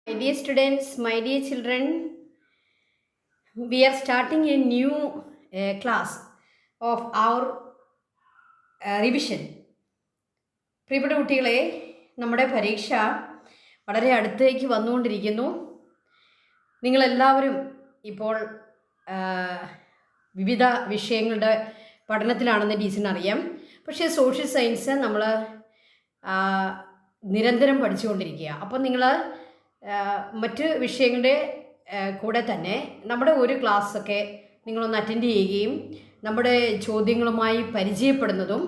My dear students, my dear children, we are starting a new class of our revision. പ്രിയപ്പെട്ട കുട്ടികളെ, നമ്മുടെ പരീക്ഷ വളരെ അടുത്തേക്ക് വന്നുകൊണ്ടിരിക്കുന്നു. നിങ്ങളെല്ലാവരും ഇപ്പോൾ വിവിധ വിഷയങ്ങളുടെ പഠനത്തിലാണെന്ന് ടീച്ചറിനറിയാം. പക്ഷേ സോഷ്യൽ സയൻസ് നമ്മൾ നിരന്തരം പഠിച്ചുകൊണ്ടിരിക്കുക. അപ്പം നിങ്ങൾ മറ്റ് വിഷയങ്ങളുടെ കൂടെ തന്നെ നമ്മുടെ ഒരു ക്ലാസ്സൊക്കെ നിങ്ങളൊന്ന് അറ്റൻഡ് ചെയ്യുകയും നമ്മുടെ ചോദ്യങ്ങളുമായി പരിചയപ്പെടുന്നതും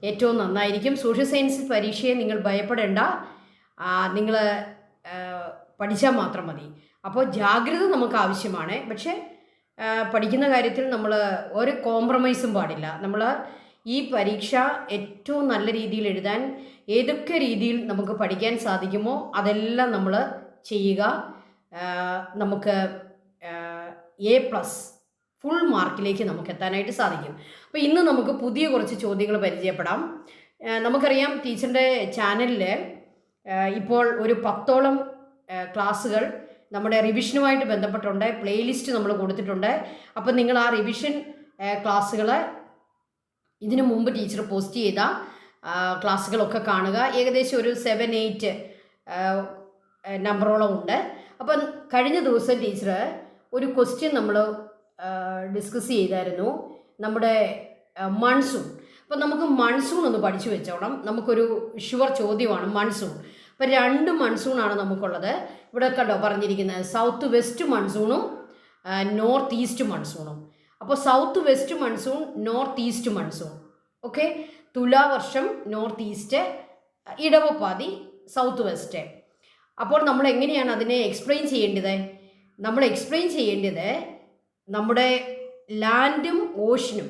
ഏറ്റവും നന്നായിരിക്കും. സോഷ്യൽ സയൻസ് പരീക്ഷയെ നിങ്ങൾ ഭയപ്പെടേണ്ട, നിങ്ങൾ പഠിച്ചാൽ മാത്രം മതി. അപ്പോൾ ജാഗ്രത നമുക്ക് ആവശ്യമാണ്. പക്ഷേ പഠിക്കുന്ന കാര്യത്തിൽ നമ്മൾ ഒരു കോംപ്രമൈസും പാടില്ല. നമ്മൾ ഈ പരീക്ഷ ഏറ്റവും നല്ല രീതിയിൽ എഴുതാൻ ഏതൊക്കെ രീതിയിൽ നമുക്ക് പഠിക്കാൻ സാധിക്കുമോ അതെല്ലാം നമ്മൾ ചെയ്യുക. നമുക്ക് A+ ഫുൾ മാർക്കിലേക്ക് നമുക്ക് എത്താനായിട്ട് സാധിക്കും. അപ്പോൾ ഇന്ന് നമുക്ക് പുതിയ കുറച്ച് ചോദ്യങ്ങൾ പരിചയപ്പെടാം. നമുക്കറിയാം ടീച്ചറിൻ്റെ ചാനലിൽ ഇപ്പോൾ ഒരു 10ഓളം ക്ലാസ്സുകൾ നമ്മുടെ റിവിഷനുമായിട്ട് ബന്ധപ്പെട്ടുണ്ട്. പ്ലേലിസ്റ്റ് നമ്മൾ കൊടുത്തിട്ടുണ്ട്. അപ്പം നിങ്ങൾ ആ റിവിഷൻ ക്ലാസ്സുകൾ ഇതിനു മുമ്പ് ടീച്ചർ പോസ്റ്റ് ചെയ്ത ക്ലാസ്സുകളൊക്കെ കാണുക. ഏകദേശം ഒരു 7-8 നമ്പറോളം ഉണ്ട്. അപ്പം കഴിഞ്ഞ ദിവസം ടീച്ചർ ഒരു ക്വസ്റ്റ്യൻ നമ്മൾ ഡിസ്കസ് ചെയ്തായിരുന്നു, നമ്മുടെ മൺസൂൺ. അപ്പം നമുക്ക് മൺസൂൺ ഒന്ന് പഠിച്ചു വെച്ചോണം. നമുക്കൊരു ഷുവർ ചോദ്യമാണ് മൺസൂൺ. അപ്പം 2 മൺസൂണാണ് നമുക്കുള്ളത്. ഇവിടെ കണ്ടോ പറഞ്ഞിരിക്കുന്നത് സൗത്ത് വെസ്റ്റ് മൺസൂണും നോർത്ത് ഈസ്റ്റ് മൺസൂണും. അപ്പോൾ south west monsoon, north east monsoon. Okay, തുലാവർഷം നോർത്ത് ഈസ്റ്റ്, ഇടവപ്പാതി സൗത്ത് വെസ്റ്റ്. അപ്പോൾ നമ്മൾ എങ്ങനെയാണ് അതിനെ എക്സ്പ്ലെയിൻ ചെയ്യേണ്ടത്? നമ്മൾ എക്സ്പ്ലെയിൻ ചെയ്യേണ്ടത് നമ്മുടെ ലാൻഡും ഓഷനും,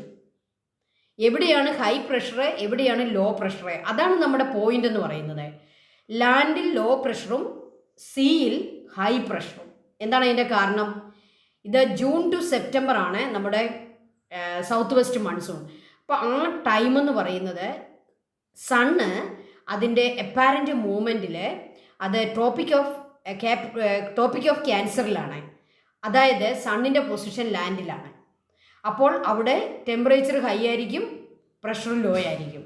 എവിടെയാണ് ഹൈ പ്രഷർ, എവിടെയാണ് ലോ പ്രഷർ, അതാണ് നമ്മുടെ പോയിന്റ് എന്ന് പറയുന്നത്. ലാൻഡിൽ ലോ പ്രഷറും സീയിൽ ഹൈ പ്രഷറും. എന്താണ് അതിൻ്റെ കാരണം? ഇത് ജൂൺ ടു സെപ്റ്റംബർ ആണ് നമ്മുടെ സൗത്ത് വെസ്റ്റ് മൺസൂൺ. അപ്പോൾ ആ ടൈം എന്ന് പറയുന്നത് സണ്ണ് അതിൻ്റെ അപ്പാരൻ്റ് മൂവ്മെൻറ്റിൽ അത് ട്രോപ്പിക് ഓഫ് ക്യാൻസറിലാണ്. അതായത് സണ്ണിൻ്റെ പൊസിഷൻ ലാൻഡിലാണ്. അപ്പോൾ അവിടെ ടെമ്പറേച്ചർ ഹൈ ആയിരിക്കും, പ്രഷർ ലോ ആയിരിക്കും.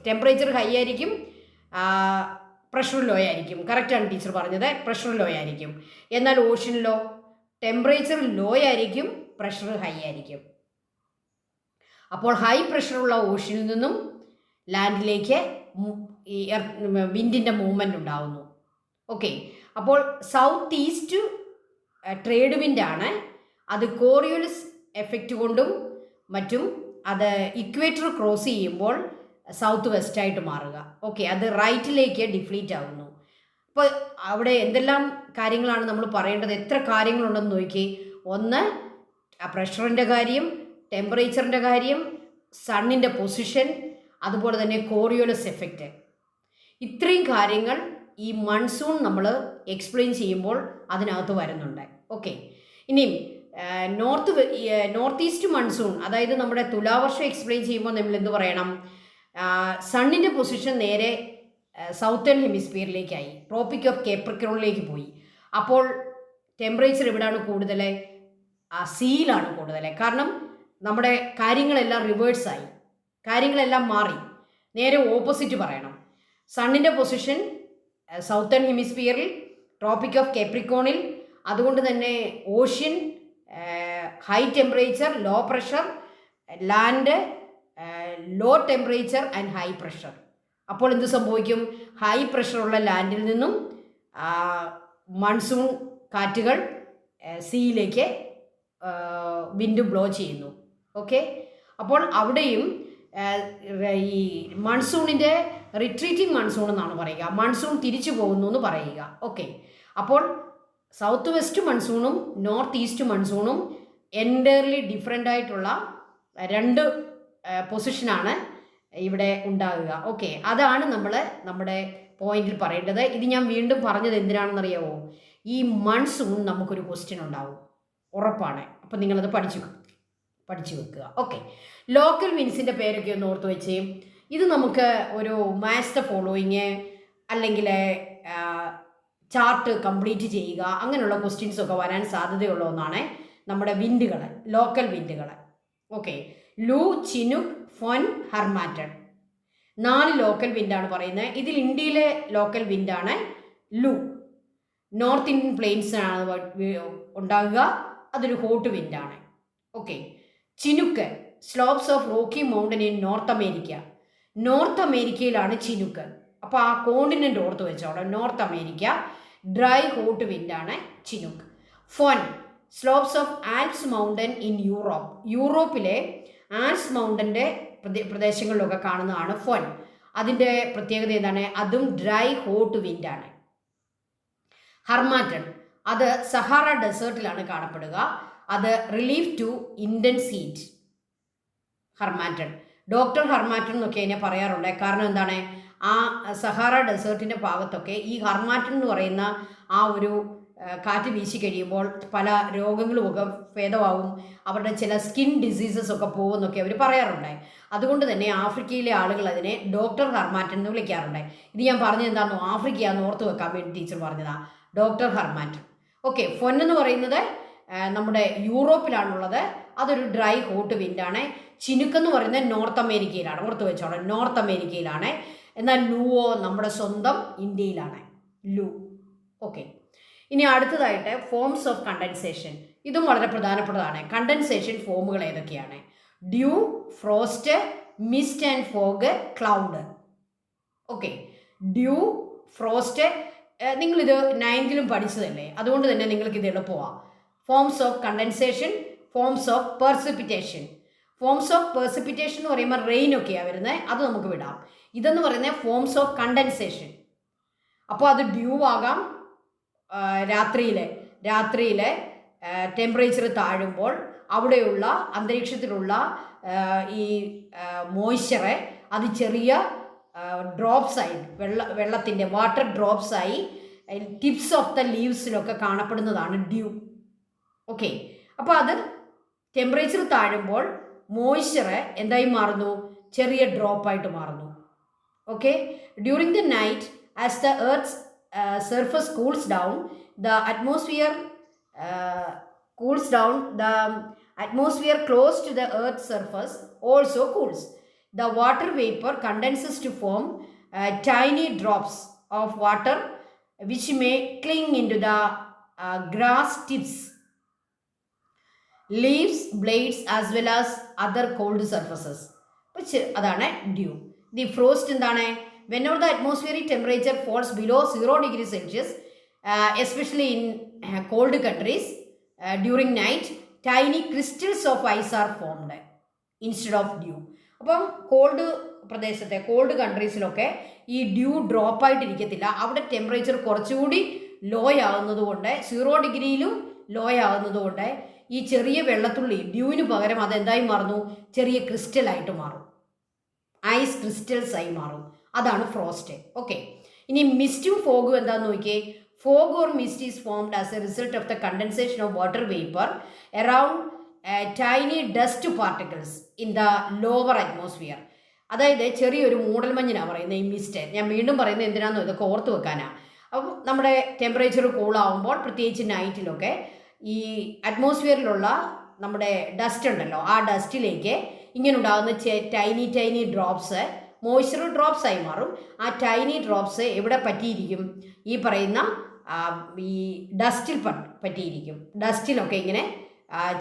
ടെമ്പറേച്ചർ ഹൈ ആയിരിക്കും, പ്രഷർ ലോ ആയിരിക്കും. കറക്റ്റാണ് ടീച്ചർ പറഞ്ഞത്, പ്രഷർ ലോ ആയിരിക്കും. എന്നാൽ ഓഷനിലോ ടെമ്പറേച്ചർ ലോ ആയിരിക്കും, പ്രഷർ ഹൈ ആയിരിക്കും. അപ്പോൾ ഹൈ പ്രഷറുള്ള ഓഷനിൽ നിന്നും ലാൻഡിലേക്ക് ഈ വിൻഡിൻ്റെ മൂവ്മെൻറ്റ് ഉണ്ടാകുന്നു. ഓക്കെ, അപ്പോൾ സൗത്ത് ഈസ്റ്റ് ട്രേഡ് വിൻഡാണ്. അത് കോറിയോലിസ് എഫക്റ്റ് കൊണ്ടും മറ്റും അത് ഇക്വേറ്റർ ക്രോസ് ചെയ്യുമ്പോൾ സൗത്ത് വെസ്റ്റായിട്ട് മാറുക. ഓക്കെ, അത് റൈറ്റിലേക്ക് ഡിഫ്ലീറ്റ് ആകുന്നു. അപ്പോൾ അവിടെ എന്തെല്ലാം കാര്യങ്ങളാണ് നമ്മൾ പറയേണ്ടത്? എത്ര കാര്യങ്ങളുണ്ടെന്ന് നോക്കി. ഒന്ന്, പ്രഷറിൻ്റെ കാര്യം, ടെമ്പറേച്ചറിൻ്റെ കാര്യം, സണ്ണിൻ്റെ പൊസിഷൻ, അതുപോലെ തന്നെ കോറിയോലസ് എഫക്റ്റ്. ഇത്രയും കാര്യങ്ങൾ ഈ മൺസൂൺ നമ്മൾ എക്സ്പ്ലെയിൻ ചെയ്യുമ്പോൾ അതിനകത്ത് വരുന്നുണ്ട്. ഓക്കെ, ഇനിയും നോർത്ത് ഈസ്റ്റ് മൺസൂൺ, അതായത് നമ്മുടെ തുലാവർഷം എക്സ്പ്ലെയിൻ ചെയ്യുമ്പോൾ നമ്മൾ എന്ത് പറയണം? സണ്ണിൻ്റെ പൊസിഷൻ നേരെ സൗത്തേൺ ഹെമിസ്ഫിയറിലേക്കായി, ട്രോപ്പിക് ഓഫ് കേപ്രിക്കോണിലേക്ക് പോയി. അപ്പോൾ ടെമ്പറേച്ചർ എവിടെയാണ് കൂടുതൽ? സീയിലാണ് കൂടുതൽ. കാരണം നമ്മുടെ കാര്യങ്ങളെല്ലാം റിവേഴ്സായി, കാര്യങ്ങളെല്ലാം മാറി. നേരെ ഓപ്പോസിറ്റ് പറയണം. സണ്ണിൻ്റെ പൊസിഷൻ സൗത്തേൺ ഹെമിസ്ഫിയറിൽ, ട്രോപ്പിക് ഓഫ് കേപ്രിക്കോണിൽ. അതുകൊണ്ട് തന്നെ ocean high temperature, low pressure, land low temperature and high pressure. അപ്പോൾ എന്ത് സംഭവിക്കും? ഹൈ പ്രഷറുള്ള ലാൻഡിൽ നിന്നും മൺസൂൺ കാറ്റുകൾ സീയിലേക്ക് വിൻഡ് ബ്ലോ ചെയ്യുന്നു. ഓക്കെ, അപ്പോൾ അവിടെയും ഈ മൺസൂണിൻ്റെ റിട്രീറ്റിംഗ് മൺസൂൺ എന്നാണ് പറയുക, മൺസൂൺ തിരിച്ചു പോകുന്നു എന്ന് പറയുക. ഓക്കെ, അപ്പോൾ സൗത്ത് വെസ്റ്റ് മൺസൂണും നോർത്ത് ഈസ്റ്റ് മൺസൂണും എൻറ്റയർലി ഡിഫറെൻ്റ് ആയിട്ടുള്ള 2 പൊസിഷനാണ് ഇവിടെ ഉണ്ടാകുക. ഓക്കെ, അതാണ് നമ്മൾ നമ്മുടെ പോയിന്റിൽ പറയേണ്ടത്. ഇത് ഞാൻ വീണ്ടും പറഞ്ഞത് എന്തിനാണെന്നറിയാമോ? ഈ മൺസൂൺ നമുക്കൊരു ക്വസ്റ്റ്യൻ ഉണ്ടാവും, ഉറപ്പാണ്. അപ്പം നിങ്ങളത് പഠിച്ചു വെക്കുക. ഓക്കെ, ലോക്കൽ വിൻസിൻ്റെ പേരൊക്കെ ഒന്ന് ഓർത്ത് വെച്ചേ. ഇത് നമുക്ക് ഒരു മാച്ച് ദ ഫോളോയിങ് അല്ലെങ്കിൽ ചാർട്ട് കംപ്ലീറ്റ് ചെയ്യുക, അങ്ങനെയുള്ള ക്വസ്റ്റ്യൻസ് ഒക്കെ വരാൻ സാധ്യതയുള്ള ഒന്നാണ് നമ്മുടെ വിൻഡുകൾ, ലോക്കൽ വിൻഡുകൾ. Okay, loo, Chinook, Foehn, Harmattan 4 local വിൻഡാണ് പറയുന്നത്. ഇതിൽ ഇന്ത്യയിലെ ലോക്കൽ വിൻഡാണ് ലൂ. നോർത്ത് ഇന്ത്യൻ പ്ലെയിൻസ് ആണ് ഉണ്ടാകുക, അതൊരു ഹോട്ട് വിൻഡാണ്. Okay, Chinook, slopes of Rocky mountain in North America. North അമേരിക്കയിലാണ് ചിനുക്ക്. അപ്പോൾ ആ കോണ്ടിനെൻ്റ് ഓർത്ത് വെച്ചോളാം, നോർത്ത് അമേരിക്ക. ഡ്രൈ ഹോട്ട് വിൻഡാണ് Chinook. Foehn, slopes of Alps mountain in Europe. യൂറോപ്പിലെ ആൽപ്സ് മൗണ്ടൻ്റെ പ്രദേശങ്ങളിലൊക്കെ കാണുന്നതാണ് ഫൊൻ. അതിൻ്റെ പ്രത്യേകത എന്താണ്? അതും ഡ്രൈ ഹോട്ട് വിൻഡാണ്. ഹർമാറ്റൺ, അത് സഹാറ ഡെസേർട്ടിലാണ് കാണപ്പെടുക. അത് relief to intense heat. Harmattan, doctor Harmattan എന്നൊക്കെ അതിനെ പറയാറുണ്ട്. കാരണം എന്താണ്? ആ സഹാറ ഡെസേർട്ടിൻ്റെ ഭാഗത്തൊക്കെ ഈ ഹർമാറ്റൺ എന്ന് പറയുന്ന ആ ഒരു കാറ്റ് വീശി കഴിയുമ്പോൾ പല രോഗങ്ങളുമൊക്കെ ഭേദമാവും, അവരുടെ ചില സ്കിൻ ഡിസീസസ് ഒക്കെ പോകുമെന്നൊക്കെ അവർ പറയാറുണ്ട്. അതുകൊണ്ട് തന്നെ ആഫ്രിക്കയിലെ ആളുകൾ അതിനെ ഡോക്ടർ ഹർമാറ്റൺ എന്ന് വിളിക്കാറുണ്ട്. ഇത് ഞാൻ പറഞ്ഞത് എന്താണെന്നോ, ആഫ്രിക്കയാന്ന് ഓർത്ത് വെക്കാൻ വേണ്ടി ടീച്ചർ പറഞ്ഞതാണ്, ഡോക്ടർ ഹർമാറ്റൺ. ഓക്കെ, ഫൊൻ എന്ന് പറയുന്നത് നമ്മുടെ യൂറോപ്പിലാണുള്ളത്, അതൊരു ഡ്രൈ ഹോട്ട് വിൻഡാണ്. ചിനുക്ക് എന്ന് പറയുന്നത് നോർത്ത് അമേരിക്കയിലാണ്, ഓർത്ത് വെച്ചോളാം, നോർത്ത് അമേരിക്കയിലാണ്. എന്നാൽ ലൂവോ നമ്മുടെ സ്വന്തം ഇന്ത്യയിലാണ്, ലൂ. ഓക്കെ, ഇനി അടുത്തതായിട്ട് ഫോംസ് ഓഫ് കണ്ടൻസേഷൻ. ഇതും വളരെ പ്രധാനപ്പെട്ടതാണ്. കണ്ടൻസേഷൻ ഫോമുകൾ ഏതൊക്കെയാണ്? Dew, frost, mist and fog, cloud. Okay, dew, frost നിങ്ങളിത് 9th പഠിച്ചതല്ലേ, അതുകൊണ്ട് തന്നെ നിങ്ങൾക്കിത് എളുപ്പമാണ്. Forms of condensation, forms of precipitation. Forms of precipitation എന്ന് പറയുമ്പോൾ റെയിൻ ഒക്കെയാണ് വരുന്നത്, അത് നമുക്ക് വിടാം. ഇതെന്ന് പറയുന്നത് ഫോംസ് ഓഫ് കണ്ടൻസേഷൻ. അപ്പോൾ അത് ഡ്യൂ ആകാം, രാത്രിയിലെ ടെമ്പറേച്ചർ താഴുമ്പോൾ അവിടെയുള്ള അന്തരീക്ഷത്തിലുള്ള ഈ മോയ്സ്ചറെ അത് ചെറിയ ഡ്രോപ്സായി, വെള്ളത്തിൻ്റെ വാട്ടർ ഡ്രോപ്സായി ടിപ്സ് ഓഫ് ദ ലീവ്സിലൊക്കെ കാണപ്പെടുന്നതാണ് ഡ്യൂ. ഓക്കെ, അപ്പോൾ അത് ടെമ്പറേച്ചർ താഴുമ്പോൾ മോയ്സ്ചർ എന്തായി മാറുന്നു? ചെറിയ ഡ്രോപ്പായിട്ട് മാറുന്നു. Okay, during the night as the earth's surface cools down, the atmosphere close to the earth's surface also cools. The water vapor condenses to form tiny drops of water which may cling into the grass tips, leaves, blades as well as other cold surfaces. അതാണ് due. The frost എന്താണ്? Whenever the atmospheric temperature falls below 0 degrees Celsius, especially in cold countries, during night, tiny crystals of ice are formed instead of dew. അപ്പം called കൺട്രീസിലൊക്കെ ഈ due ഡ്രോപ്പായിട്ടിരിക്കത്തില്ല. അവിടെ temperature കുറച്ചുകൂടി law ആകുന്നത് കൊണ്ട്, 0 ഡിഗ്രിയിലും law ആകുന്നത് കൊണ്ട് ഈ ചെറിയ വെള്ളത്തുള്ളി ഡ്യൂവിന് പകരം അതെന്തായി മാറുന്നു? ചെറിയ ക്രിസ്റ്റലായിട്ട് മാറും, ഐസ് ക്രിസ്റ്റൽസ് ആയി മാറും. അതാണ് ഫ്രോസ്റ്റ്. ഓക്കെ, ഇനി മിസ്റ്റും ഫോഗും എന്താണെന്ന് നോക്കിയേ. Fog or mist is formed as A result of the condensation of water vapour around tiny dust particles in the lower atmosphere. അതായത് ചെറിയൊരു മൂടൽമഞ്ഞിനാണ് പറയുന്നത് ഈ മിസ്റ്റ്. ഞാൻ വീണ്ടും പറയുന്നത് എന്തിനാണെന്നോ, ഇതൊക്കെ ഓർത്ത് വെക്കാനാണ്. അപ്പം നമ്മുടെ ടെമ്പറേച്ചർ കൂളാവുമ്പോൾ, പ്രത്യേകിച്ച് നൈറ്റിലൊക്കെ, ഈ അറ്റ്മോസ്ഫിയറിലുള്ള നമ്മുടെ ഡസ്റ്റ് ഉണ്ടല്ലോ, ആ ഡസ്റ്റിലേക്ക് ഇങ്ങനെ ഉണ്ടാകുന്ന ടൈനി ഡ്രോപ്സ് മോയ്സ്ചർ ഡ്രോപ്സ് ആയി മാറും. ആ ടൈനി ഡ്രോപ്സ് എവിടെ പറ്റിയിരിക്കും? ഈ പറയുന്ന ഈ ഡസ്റ്റിൽ പറ്റിയിരിക്കും. ഡസ്റ്റിലൊക്കെ ഇങ്ങനെ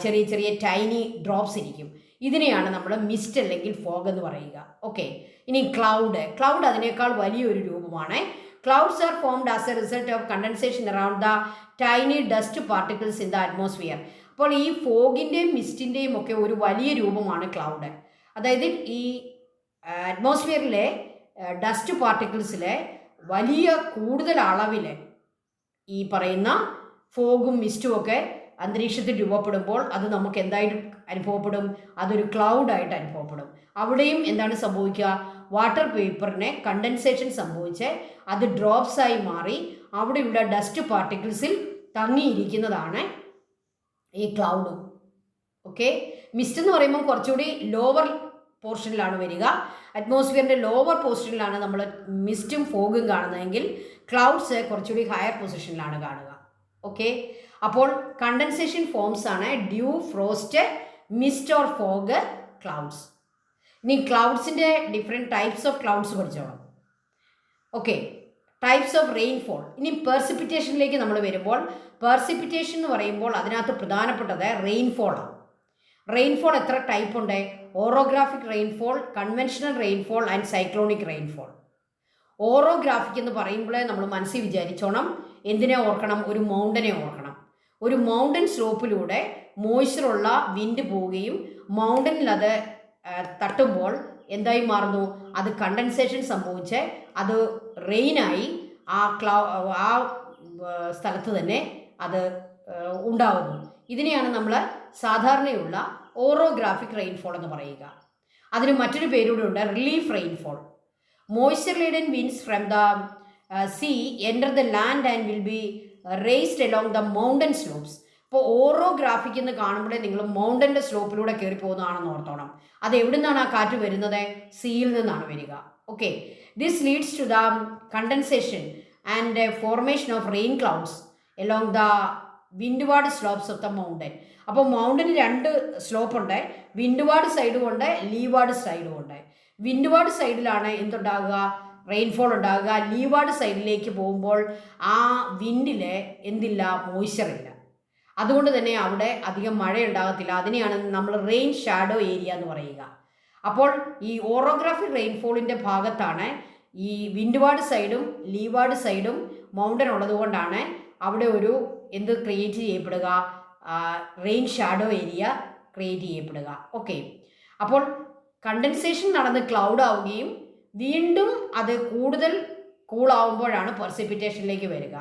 ചെറിയ ടൈനി ഡ്രോപ്സ് ഇരിക്കും. ഇതിനെയാണ് നമ്മൾ മിസ്റ്റ് അല്ലെങ്കിൽ ഫോഗ് എന്ന് പറയുക. ഓക്കെ, ഇനി ക്ലൗഡ് അതിനേക്കാൾ വലിയൊരു രൂപമാണ്. Clouds are formed as A result of condensation around the tiny dust particles in the atmosphere. അപ്പോൾ ഈ ഫോഗിൻ്റെയും മിസ്റ്റിൻ്റെയും ഒക്കെ ഒരു വലിയ രൂപമാണ് ക്ലൗഡ്. അതായത് ഈ അറ്റ്മോസ്ഫിയറിലെ ഡസ്റ്റ് പാർട്ടിക്കിൾസിലെ കൂടുതൽ അളവിൽ ഈ പറയുന്ന ഫോഗും മിസ്റ്റും ഒക്കെ അന്തരീക്ഷത്തിൽ രൂപപ്പെടുമ്പോൾ അത് നമുക്ക് എന്തായിട്ട് അനുഭവപ്പെടും? അതൊരു ക്ലൗഡായിട്ട് അനുഭവപ്പെടും. അവിടെയും എന്താണ് സംഭവിക്കുക? വാട്ടർ വേപ്പറിനെ കണ്ടൻസേഷൻ സംഭവിച്ച് അത് ഡ്രോപ്സായി മാറി അവിടെയുള്ള ഡസ്റ്റ് പാർട്ടിക്കിൾസിൽ തങ്ങിയിരിക്കുന്നതാണ് ഈ ക്ലൗഡ്. ഓക്കെ, മിസ്റ്റ് എന്ന് പറയുമ്പോൾ കുറച്ചുകൂടി ലോവർ പോർഷനിലാണ് വരിക. അറ്റ്മോസ്ഫിയറിൻ്റെ ലോവർ പോർഷനിലാണ് നമ്മൾ മിസ്റ്റും ഫോഗും കാണുന്നതെങ്കിൽ ക്ലൗഡ്സ് കുറച്ചുകൂടി ഹയർ പൊസിഷനിലാണ് കാണുക. ഓക്കെ, അപ്പോൾ കണ്ടൻസേഷൻ ഫോംസ് ആണ് dew, frost, mist or fog, clouds. ഇനി ക്ലൗഡ്സിൻ്റെ ഡിഫറെൻറ്റ് ടൈപ്സ് ഓഫ് ക്ലൗഡ്സ് പഠിച്ചോളാം. Okay, types of rainfall. ഇനി പെർസിപ്പിറ്റേഷനിലേക്ക് നമ്മൾ വരുമ്പോൾ, പെർസിപ്പിറ്റേഷൻ എന്ന് പറയുമ്പോൾ അതിനകത്ത് പ്രധാനപ്പെട്ടത് റെയിൻഫോളാണ്. റെയിൻഫോൾ എത്ര ടൈപ്പ് ഉണ്ട്? Orographic rainfall, conventional rainfall and cyclonic rainfall. Orographic എന്ന് പറയുമ്പോഴേ നമ്മൾ മനസ്സിൽ വിചാരിച്ചോണം, എന്തിനെ ഓർക്കണം? ഒരു മൗണ്ടനെ ഓർക്കണം. ഒരു മൗണ്ടൻ സ്ലോപ്പിലൂടെ മോയ്സ്ചറുള്ള വിൻഡ് പോവുകയും മൗണ്ടനിൽ അത് തട്ടുമ്പോൾ എന്തായി മാറുന്നു? അത് കണ്ടൻസേഷൻ സംഭവിച്ച് അത് റെയിനായി ആ സ്ഥലത്ത് തന്നെ അത് ഉണ്ടാകുന്നു. ഇതിനെയാണ് നമ്മൾ സാധാരണയുള്ള ഓറോഗ്രാഫിക് റെയിൻഫോൾ എന്ന് പറയുക. അതിന് മറ്റൊരു പേരൂടെ ഉണ്ട്, relief rainfall. Moisture laden winds from the sea enter the land and will be raised along the mountain slopes. ഇപ്പോൾ ഓറോഗ്രാഫിക് എന്ന് കാണുമ്പോഴേ നിങ്ങൾ മൗണ്ടൻ്റെ സ്ലോപ്പിലൂടെ കയറി പോകുന്നതാണെന്ന് ഓർത്തോണം. അത് എവിടെ നിന്നാണ് ആ കാറ്റ് വരുന്നത്? സീയിൽ നിന്നാണ് വരിക. Okay, this leads to the condensation and formation of rain clouds along the windward slopes of the mountain. അപ്പോൾ മൗണ്ടന് രണ്ട് സ്ലോപ്പ് ഉണ്ട്, വിൻഡ്വാർഡ് സൈഡും ഉണ്ട്, ലീവാർഡ് സൈഡും ഉണ്ട്. വിൻഡ്വാർഡ് സൈഡിലാണ് എന്തുണ്ടാകുക? റെയിൻഫോൾ ഉണ്ടാകുക. ലീവാർഡ് സൈഡിലേക്ക് പോകുമ്പോൾ ആ വിൻഡിൽ എന്തില്ല? മോയ്സ്ചർ ഇല്ല. അതുകൊണ്ട് തന്നെ അവിടെ അധികം മഴ ഉണ്ടാകത്തില്ല. അതിനെയാണ് നമ്മൾ റെയിൻ ഷാഡോ ഏരിയ എന്ന് പറയുക. അപ്പോൾ ഈ ഓറോഗ്രാഫിക് റെയിൻഫോളിൻ്റെ ഭാഗത്താണ് ഈ വിൻഡ്വാർഡ് സൈഡും ലീവാർഡ് സൈഡും മൗണ്ടൻ ഉള്ളതുകൊണ്ടാണ് അവിടെ ഒരു എന്ത് ക്രിയേറ്റ് ചെയ്യപ്പെടുക? റെയിൻ ഷാഡോ ഏരിയ ക്രിയേറ്റ് ചെയ്യപ്പെടുക. ഓക്കെ, അപ്പോൾ കണ്ടൻസേഷൻ നടന്ന് ക്ലൗഡ് ആവുകയും വീണ്ടും അത് കൂടുതൽ കൂളാവുമ്പോഴാണ് പെർസിപ്പിറ്റേഷനിലേക്ക് വരിക.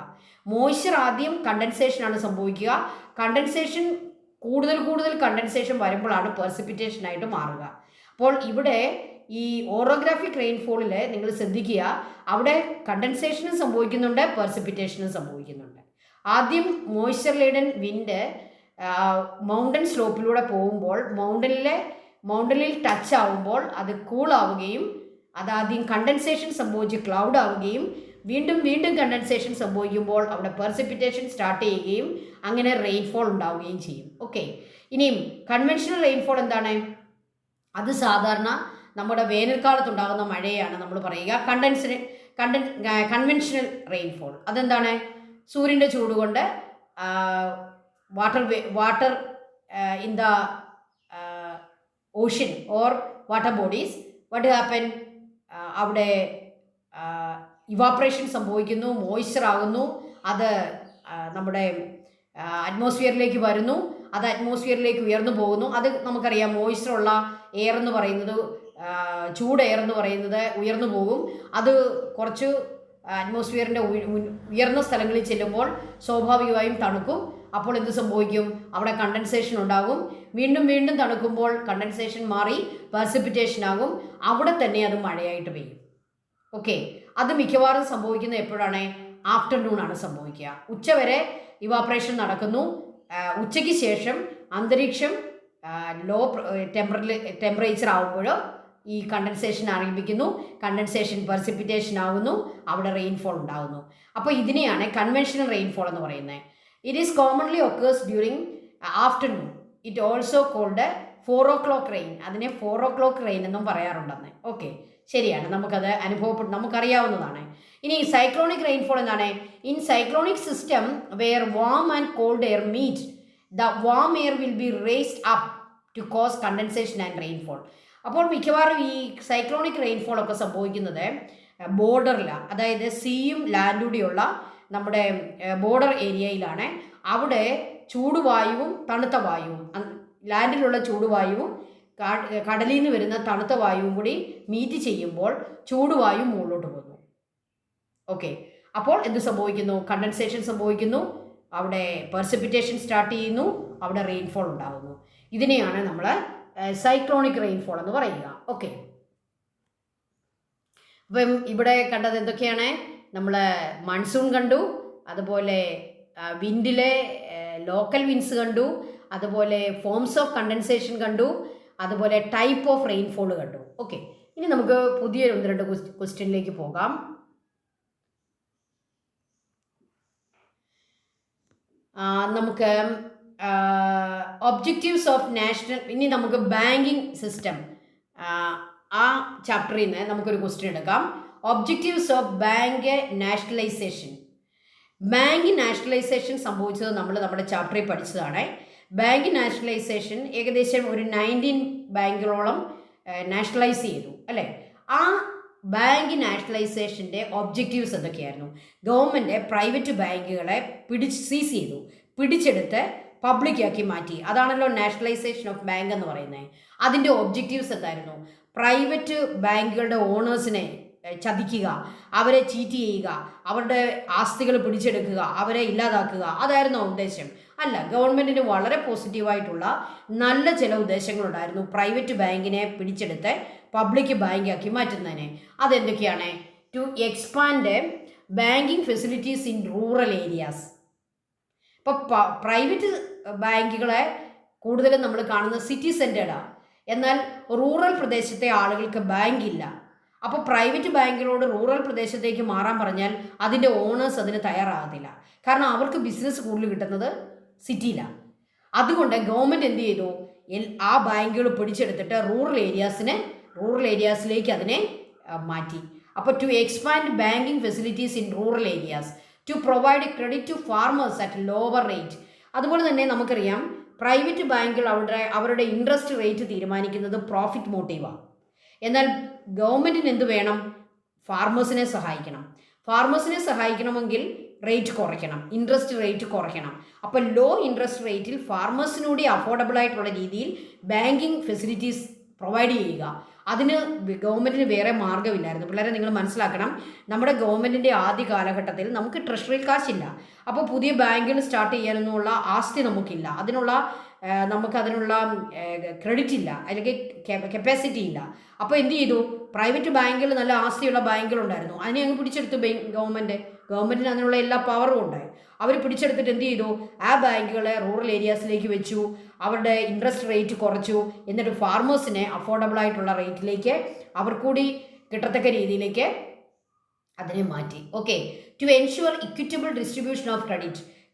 മോയ്സ്ചർ ആദ്യം കണ്ടൻസേഷനാണ് സംഭവിക്കുക. കണ്ടൻസേഷൻ കൂടുതൽ കണ്ടൻസേഷൻ വരുമ്പോഴാണ് പെർസിപ്പിറ്റേഷനായിട്ട് മാറുക. അപ്പോൾ ഇവിടെ ഈ ഓറോഗ്രാഫിക് റെയിൻഫോളിൽ നിങ്ങൾ ശ്രദ്ധിക്കുക, അവിടെ കണ്ടൻസേഷനും സംഭവിക്കുന്നുണ്ട്, പെർസിപ്പിറ്റേഷനും സംഭവിക്കുന്നുണ്ട്. ആദ്യം മോയ്സ്ചർ laden വിൻഡ് മൗണ്ടൻ സ്ലോപ്പിലൂടെ പോകുമ്പോൾ മൗണ്ടനിൽ ടച്ച് ആവുമ്പോൾ അത് കൂളാവുകയും അതാദ്യം കണ്ടൻസേഷൻ സംഭവിച്ച് ക്ലൗഡ് ആവുകയും വീണ്ടും കണ്ടൻസേഷൻ സംഭവിക്കുമ്പോൾ അവിടെ പെർസിപ്പിറ്റേഷൻ സ്റ്റാർട്ട് ചെയ്യുകയും അങ്ങനെ റെയിൻഫോൾ ഉണ്ടാവുകയും ചെയ്യും. ഓക്കെ, ഇനിയും കൺവെൻഷണൽ റെയിൻഫോൾ എന്താണ്? അത് സാധാരണ നമ്മുടെ വേനൽക്കാലത്തുണ്ടാകുന്ന മഴയാണ് നമ്മൾ പറയുക. കൺവെൻഷണൽ റെയിൻഫോൾ അതെന്താണ്? സൂര്യൻ്റെ ചൂട് കൊണ്ട് water in the ocean or water bodies what happen? അവിടെ ഇവാപ്രേഷൻ സംഭവിക്കുന്നു, മോയ്സ്ചർ ആകുന്നു, അത് നമ്മുടെ അറ്റ്മോസ്ഫിയറിലേക്ക് വരുന്നു, അത് അറ്റ്മോസ്ഫിയറിലേക്ക് ഉയർന്നു പോകുന്നു. അത് നമുക്കറിയാം, മോയ്സ്ചറുള്ള എയർ എന്ന് പറയുന്നത്, ചൂട് എയർ എന്ന് പറയുന്നത് ഉയർന്നു പോകും. അത് കുറച്ച് അറ്റ്മോസ്ഫിയറിൻ്റെ ഉയർന്ന സ്ഥലങ്ങളിൽ ചെല്ലുമ്പോൾ സ്വാഭാവികമായും തണുക്കും. അപ്പോൾ എന്ത് സംഭവിക്കും? അവിടെ കണ്ടൻസേഷൻ ഉണ്ടാകും. വീണ്ടും തണുക്കുമ്പോൾ കണ്ടൻസേഷൻ മാറി പെർസിപ്പിറ്റേഷൻ ആകും. അവിടെ തന്നെ അത് മഴയായിട്ട് പെയ്യും. ഓക്കെ, അത് മിക്കവാറും സംഭവിക്കുന്നത് എപ്പോഴാണ്? ആഫ്റ്റർനൂൺ ആണ് സംഭവിക്കുക. ഉച്ചവരെ ഇവാപ്രേഷൻ നടക്കുന്നു. ഉച്ചയ്ക്ക് ശേഷം അന്തരീക്ഷം ലോ ടെമ്പറേച്ചർ ആകുമ്പോൾ ഈ കണ്ടൻസേഷൻ ആരംഭിക്കുന്നു. കണ്ടൻസേഷൻ പെർസിപ്പിറ്റേഷൻ ആകുന്നു, അവിടെ റെയിൻഫോൾ ഉണ്ടാകുന്നു. അപ്പോൾ ഇതിനെയാണ് കൺവെൻഷണൽ റെയിൻഫോൾ എന്ന് പറയുന്നത്. It is commonly occurs during afternoon. It also called 4 o'clock rain. അതിനെ 4 o'clock റെയിൻ എന്നും പറയാറുണ്ടെന്ന്. ഓക്കെ, ശരിയാണ്, നമുക്കത് നമുക്കറിയാവുന്നതാണ്. ഇനി സൈക്ലോണിക് റെയിൻഫോൾ എന്താണ്? In cyclonic system where warm and cold air meet, the warm air will be raised up to cause condensation and rainfall. അപ്പോൾ മിക്കവാറും ഈ സൈക്ലോണിക് റെയിൻഫോൾ ഒക്കെ സംഭവിക്കുന്നത് ബോർഡറിലാണ്, അതായത് സീയും ലാൻഡും കൂടിയുള്ള നമ്മുടെ ബോർഡർ ഏരിയയിലാണ്. അവിടെ ചൂടുവായുവും തണുത്ത വായുവും, ലാൻഡിലുള്ള ചൂടുവായുവും കടലിൽ നിന്ന് വരുന്ന തണുത്ത വായുവും കൂടി മീറ്റ് ചെയ്യുമ്പോൾ ചൂടുവായു മുകളിലോട്ട് പോകുന്നു. ഓക്കെ, അപ്പോൾ എന്ത് സംഭവിക്കുന്നു? കണ്ടൻസേഷൻ സംഭവിക്കുന്നു, അവിടെ പെർസിപ്പിറ്റേഷൻ സ്റ്റാർട്ട് ചെയ്യുന്നു, അവിടെ റെയിൻഫോൾ ഉണ്ടാകുന്നു. ഇതിനെയാണ് നമ്മൾ സൈക്ലോണിക് റെയിൻഫോൾ എന്ന് പറയുക. ഓക്കെ, അപ്പം ഇവിടെ കണ്ടത് എന്തൊക്കെയാണ്? നമ്മൾ മൺസൂൺ കണ്ടു, അതുപോലെ വിൻഡിലെ ലോക്കൽ വിൻഡ്സ് കണ്ടു, അതുപോലെ ഫോംസ് ഓഫ് കണ്ടൻസേഷൻ കണ്ടു, അതുപോലെ ടൈപ്പ് ഓഫ് റെയിൻഫോൾ കണ്ടു. ഓക്കെ, ഇനി നമുക്ക് പുതിയ 1-2 ക്വസ്റ്റ്യനിലേക്ക് പോകാം. നമുക്ക് ഒബ്ജക്റ്റീവ്സ് ഓഫ് നാഷണൽ, ഇനി നമുക്ക് ബാങ്കിങ് സിസ്റ്റം, ആ ചാപ്റ്ററിൽ നിന്ന് നമുക്കൊരു ക്വസ്റ്റ്യൻ എടുക്കാം. Objectives of bank nationalisation. Bank nationalisation സംഭവിച്ചത് നമ്മുടെ ചാപ്റ്ററിൽ പഠിച്ചതാണ്. ബാങ്ക് നാഷണലൈസേഷൻ ഏകദേശം ഒരു 19 ബാങ്കുകളോളം നാഷണലൈസ് ചെയ്തു അല്ലേ. ആ ബാങ്ക് നാഷണലൈസേഷൻ്റെ ഒബ്ജക്റ്റീവ്സ് എന്തൊക്കെയായിരുന്നു? ഗവൺമെൻറ് പ്രൈവറ്റ് ബാങ്കുകളെ സീസ് ചെയ്തു, പിടിച്ചെടുത്ത് പബ്ലിക്കാക്കി മാറ്റി. അതാണല്ലോ നാഷണലൈസേഷൻ ഓഫ് ബാങ്ക് എന്ന് പറയുന്നത്. അതിൻ്റെ ഒബ്ജക്റ്റീവ്സ് എന്തായിരുന്നു? പ്രൈവറ്റ് ബാങ്കുകളുടെ ഓണേഴ്സിനെ ചതിക്കുക, അവരെ ചീറ്റ് ചെയ്യുക, അവരുടെ ആസ്തികൾ പിടിച്ചെടുക്കുക, അവരെ ഇല്ലാതാക്കുക, അതായിരുന്നു ഉദ്ദേശം. അല്ല, ഗവൺമെൻറ്റിന് വളരെ പോസിറ്റീവായിട്ടുള്ള നല്ല ചില ഉദ്ദേശങ്ങളുണ്ടായിരുന്നു പ്രൈവറ്റ് ബാങ്കിനെ പിടിച്ചെടുത്ത് പബ്ലിക് ബാങ്കാക്കി മാറ്റുന്നതിന്. അതെന്തൊക്കെയാണ്? To expand banking facilities in rural areas. ഇപ്പോൾ പ്രൈവറ്റ് ബാങ്കുകളെ കൂടുതലും നമ്മൾ കാണുന്നത് സിറ്റി സെൻറ്റേർഡാണ്. എന്നാൽ റൂറൽ പ്രദേശത്തെ ആളുകൾക്ക് ബാങ്കില്ല. അപ്പോൾ പ്രൈവറ്റ് ബാങ്കുകളോട് റൂറൽ പ്രദേശത്തേക്ക് മാറാൻ പറഞ്ഞാൽ അതിൻ്റെ ഓണേഴ്സ് അതിന് തയ്യാറാകത്തില്ല. കാരണം അവർക്ക് ബിസിനസ് കൂടുതൽ കിട്ടുന്നത് സിറ്റിയിലാണ്. അതുകൊണ്ട് ഗവൺമെൻറ് എന്ത് ചെയ്തു? ആ ബാങ്കുകൾ പിടിച്ചെടുത്തിട്ട് റൂറൽ ഏരിയാസിലേക്ക് അതിനെ മാറ്റി. അപ്പോൾ to expand banking facilities in rural areas, to provide credit to farmers at lower rate. അതുപോലെ തന്നെ നമുക്കറിയാം പ്രൈവറ്റ് ബാങ്കുകൾ അവരുടെ ഇൻട്രസ്റ്റ് റേറ്റ് തീരുമാനിക്കുന്നത് പ്രോഫിറ്റ് മോട്ടീവാണ്. എന്നാൽ ഗവൺമെൻറ്റിന് എന്ത് വേണം? ഫാർമേഴ്സിനെ സഹായിക്കണം. ഫാർമേഴ്സിനെ സഹായിക്കണമെങ്കിൽ റേറ്റ് കുറയ്ക്കണം, ഇൻട്രസ്റ്റ് റേറ്റ് കുറയ്ക്കണം. അപ്പോൾ ലോ ഇൻട്രസ്റ്റ് റേറ്റിൽ ഫാർമേഴ്സിനൂടെ അഫോർഡബിൾ ആയിട്ടുള്ള രീതിയിൽ ബാങ്കിങ് ഫെസിലിറ്റീസ് പ്രൊവൈഡ് ചെയ്യുക. അതിന് ഗവൺമെൻറ്റിന് വേറെ മാർഗ്ഗമില്ലായിരുന്നു. പിള്ളേരെ നിങ്ങൾ മനസ്സിലാക്കണം, നമ്മുടെ ഗവൺമെൻറ്റിൻ്റെ ആദ്യ കാലഘട്ടത്തിൽ നമുക്ക് ട്രഷറിയിൽ കാശില്ല. അപ്പോൾ പുതിയ ബാങ്കുകൾ സ്റ്റാർട്ട് ചെയ്യാനൊന്നുമുള്ള ആസ്തി നമുക്കില്ല, നമുക്കതിനുള്ള ക്രെഡിറ്റ് ഇല്ല, അല്ലെങ്കിൽ കപ്പാസിറ്റി ഇല്ല. അപ്പോൾ എന്ത് ചെയ്തു? പ്രൈവറ്റ് ബാങ്കുകൾ, നല്ല ആസ്തിയുള്ള ബാങ്കുകളുണ്ടായിരുന്നു, അതിനെ അങ്ങ് പിടിച്ചെടുത്തു ഗവൺമെൻറ്റിന് അതിനുള്ള എല്ലാ പവറും ഉണ്ട്. അവർ പിടിച്ചെടുത്തിട്ട് എന്ത് ചെയ്തു? ആ ബാങ്കുകളെ റൂറൽ ഏരിയാസിലേക്ക് വെച്ചു, അവരുടെ ഇൻട്രസ്റ്റ് റേറ്റ് കുറച്ചു, എന്നിട്ട് ഫാർമേഴ്സിനെ അഫോർഡബിൾ ആയിട്ടുള്ള റേറ്റിലേക്ക് അവർ കൂടി കിട്ടത്തക്ക രീതിയിലേക്ക് അതിനെ മാറ്റി. Okay. To ensure equitable distribution of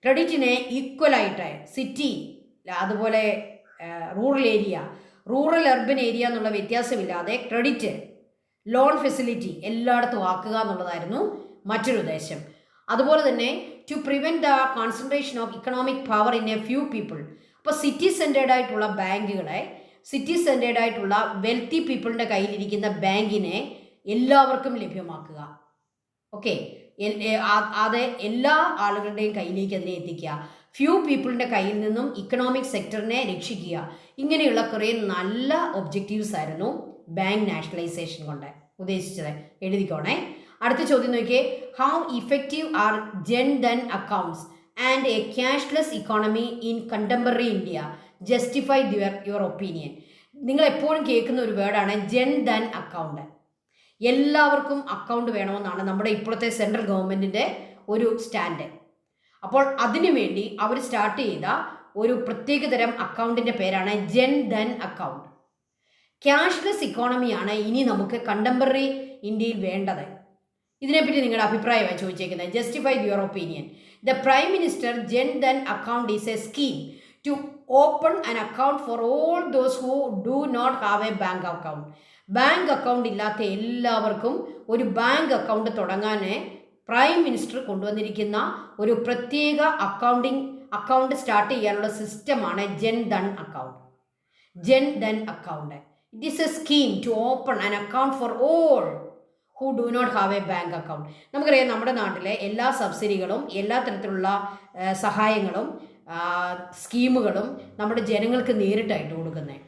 ക്രെഡിറ്റിനെ ഈക്വലായിട്ട് സിറ്റി, അതുപോലെ റൂറൽ അർബൻ ഏരിയ എന്നുള്ള വ്യത്യാസമില്ലാതെ ക്രെഡിറ്റ്, ലോൺ ഫെസിലിറ്റി എല്ലായിടത്തും ആക്കുക എന്നുള്ളതായിരുന്നു മറ്റൊരു ഉദ്ദേശം. അതുപോലെ തന്നെ to prevent the concentration of economic power in a few people. അപ്പോൾ സിറ്റി സെൻറ്റേർഡ് ആയിട്ടുള്ള ബാങ്കുകളെ, സിറ്റി സെൻറ്റേർഡ് ആയിട്ടുള്ള വെൽത്തി പീപ്പിളിൻ്റെ കയ്യിലിരിക്കുന്ന ബാങ്കിനെ എല്ലാവർക്കും ലഭ്യമാക്കുക. ഓക്കെ. അത് എല്ലാ ആളുകളുടെയും കയ്യിലേക്ക് അതിനെ എത്തിക്കുക. ഫ്യൂ പീപ്പിളിൻ്റെ കയ്യിൽ നിന്നും ഇക്കണോമിക് സെക്ടറിനെ രക്ഷിക്കുക. ഇങ്ങനെയുള്ള കുറേ നല്ല ഒബ്ജക്റ്റീവ്സ് ആയിരുന്നു ബാങ്ക് നാഷണലൈസേഷൻ കൊണ്ട് ഉദ്ദേശിച്ചത്. എഴുതിക്കോണേ. അടുത്ത ചോദ്യം നോക്കിയേ. How effective are Jan Dhan accounts and a cashless economy in contemporary India? Justify your opinion. നിങ്ങൾ എപ്പോഴും കേൾക്കുന്ന ഒരു വേർഡാണ് ജൻ ധൻ അക്കൗണ്ട്. എല്ലാവർക്കും അക്കൗണ്ട് വേണമെന്നാണ് നമ്മുടെ ഇപ്പോഴത്തെ സെൻട്രൽ ഗവൺമെൻറ്റിൻ്റെ ഒരു സ്റ്റാൻഡ്. അപ്പോൾ അതിനു വേണ്ടി അവർ സ്റ്റാർട്ട് ചെയ്ത ഒരു പ്രത്യേകതരം അക്കൗണ്ടിൻ്റെ പേരാണ് ജൻ ധൻ അക്കൗണ്ട്. ക്യാഷ്ലെസ് ഇക്കോണമിയാണ് ഇനി നമുക്ക് കണ്ടംപററി ഇന്ത്യയിൽ വേണ്ടത്. ഇതിനെപ്പറ്റി നിങ്ങളുടെ അഭിപ്രായമാണ് ചോദിച്ചേക്കുന്നത്. Justify your opinion. The prime minister Jan Dhan account is a scheme to open an account for all those who do not have a bank account. Bank account ഇല്ലാത്ത എല്ലാവർക്കും ഒരു ബാങ്ക് അക്കൗണ്ട് തുടങ്ങാൻ പ്രൈം മിനിസ്റ്റർ കൊണ്ടുവന്നിരിക്കുന്ന ഒരു പ്രത്യേക അക്കൗണ്ട് സ്റ്റാർട്ട് ചെയ്യാനുള്ള സിസ്റ്റമാണ് Jan Dhan account. It is a scheme to open an account for all who do not have a bank account. നമുക്കറിയാം നമ്മുടെ നാട്ടിലെ എല്ലാ സബ്സിഡികളും, എല്ലാ തരത്തിലുള്ള സഹായങ്ങളും, സ്കീമുകളും നമ്മുടെ ജനങ്ങൾക്ക് നേരിട്ടായിട്ട് കൊടുക്കുന്നത്.